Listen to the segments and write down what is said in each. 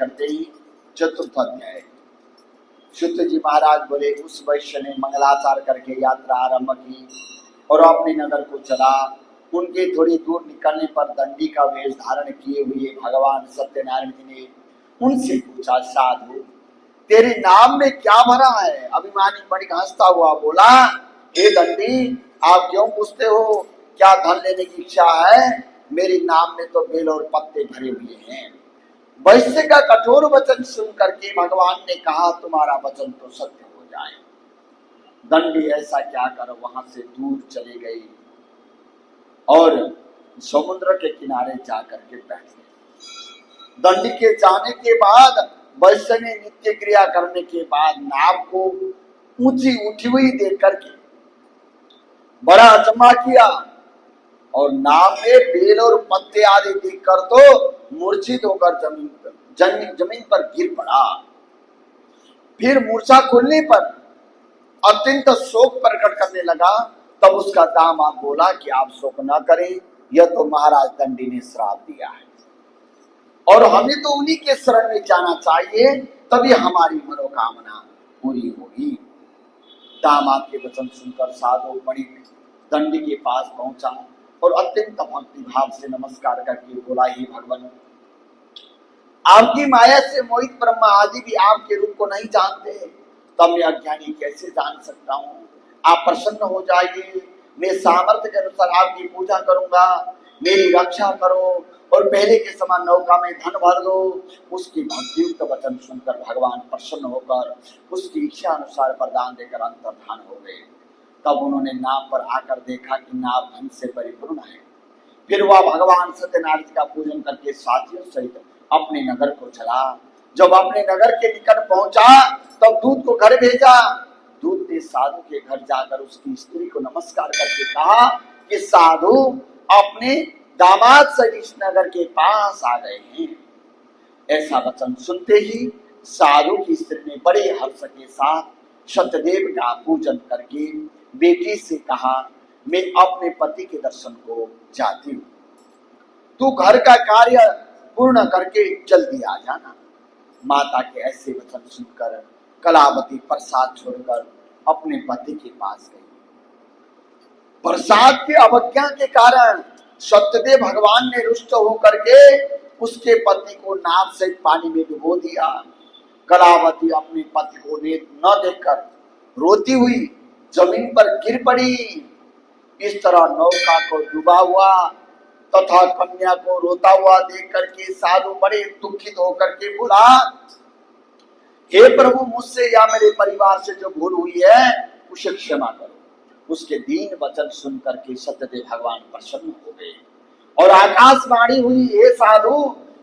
करते ही चतुर्थ अध्याय। शुद्ध जी महाराज बोले, उस वैश्य ने मंगलाचार करके यात्रा आरंभ की और अपने नगर को चला। उनके थोड़ी दूर निकलने पर दंडी का वेश धारण किए हुए भगवान सत्यनारायण जी ने उनसे पूछा, साधु तेरे नाम में क्या भरा है? अभिमानी बणिक हंसता हुआ बोला, हे दंडी, आप क्यों पूछते हो? क्या धन लेने की इच्छा है? मेरे नाम में तो बेल और पत्ते भरे हुए हैं। वैश्य का कठोर वचन सुन करके भगवान ने कहा, तुम्हारा वचन तो सत्य हो जाए। दंडी ऐसा क्या कर वहां से दूर चले गई और समुद्र के किनारे जाकर के बैठ गए। दंडी के जाने के बाद वैश्य ने नित्य क्रिया करने के बाद नाव को ऊंची उठी हुई देख करके बड़ा अचंभा किया और नाव में बेल और पत्ते आदि देखकर तो मूर्छित होकर जमीन पर गिर पड़ा। फिर मूर्छा खुलने पर अत्यंत शोक प्रकट करने लगा। तब उसका दामाद बोला कि आप शोक न करें, यह तो महाराज दंडी ने श्राप दिया है और हमें तो उन्हीं के शरण में जाना चाहिए, तभी हमारी मनोकामना पूरी होगी। दामाद के वचन सुनकर साधु बणिक दंडी के पास पहुंचा और अत्यंत भक्ति भाव से नमस्कार करके बोला, हे भगवान, आपकी माया से मोहित ब्रह्मा आदि भी आपके रूप को नहीं जानते, तब मैं अज्ञानी कैसे जान सकता हूँ? आप प्रसन्न हो जाइए, मैं सामर्थ्य के अनुसार आपकी पूजा करूंगा, मेरी रक्षा करो और पहले के समान नौका में धन भर दो। उसकी भक्तियुक्त वचन सुनकर भगवान प्रसन्न होकर उसकी इच्छा अनुसार वरदान देकर अंतर्धान हो गए। तब उन्होंने नाव पर आकर देखा कि नाव धन से परिपूर्ण है। फिर वह भगवान सत्यनारायण का पूजन करके साथियों सहित अपने नगर को चला। जब अपने नगर के निकट पहुंचा तब दूत को घर भेजा। दूत ने साधु के घर जाकर उसकी स्त्री को नमस्कार करके कहा कि साधु अपने दामाद से इस नगर के पास आ गए हैं। ऐसा वचन सुनते ही साधु की स्त्री ने बड़े हर्ष के साथ सत्यदेव का पूजन करके बेटी से कहा, मैं अपने पति के दर्शन को जाती हूँ, तू घर का कार्य पूर्ण करके जल्दी आ जाना। माता के ऐसे वचन सुनकर कलावती प्रसाद छोड़कर अपने पति के पास गई। प्रसाद की अवज्ञा के कारण सत्यदेव भगवान ने रुष्ट होकर के उसके पति को नाव से पानी में डुबो दिया। कलावती अपने पति को न देखकर रोती हुई जमीन पर गिर पड़ी। इस तरह नौका को डूबा हुआ तथा कन्या को रोता हुआ देख करके साधु बड़े दुखित होकर के बोला, हे प्रभु, मुझसे या मेरे परिवार से जो भूल हुई है उसे क्षमा करो। उसके दीन वचन सुन करके सत्यदेव भगवान प्रसन्न हो गए और आकाशवाणी हुई, हे साधु,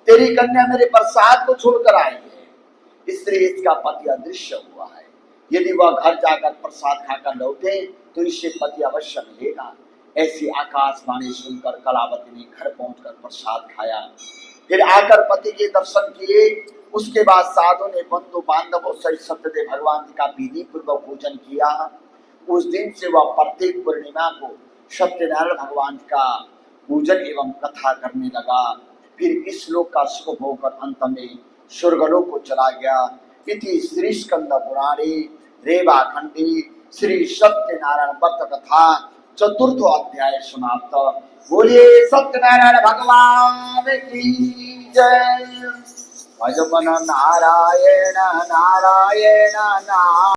तेरी कन्या मेरे प्रसाद को छोड़कर आई है, इसलिए इसका पति अदृश्य हुआ है। यदि वह घर जाकर प्रसाद खाकर लौटे तो इससे पति अवश्य मिलेगा। ऐसी आकाशवाणी सुनकर कलावती ने घर पहुंचकर प्रसाद खाया, फिर आकर पति के दर्शन किए। उसके बाद साधु ने बंधु बांधवों सहित सत्यदेव भगवान जी का विधि पूर्वक पूजन किया। उस दिन से वह प्रत्येक पूर्णिमा को सत्यनारायण भगवान का पूजन एवं कथा करने लगा। फिर इस लोक का सुख होकर अंत में स्वर्गलोक को चला गया। इति श्री स्कंद पुराणे रेवाखंडे श्री सत्यनारायण व्रत कथा चतुर्थ अध्याय समाप्त। बोलिए सत्यनारायण भगवान की जय। भज मन नारायण नारायण नारायण।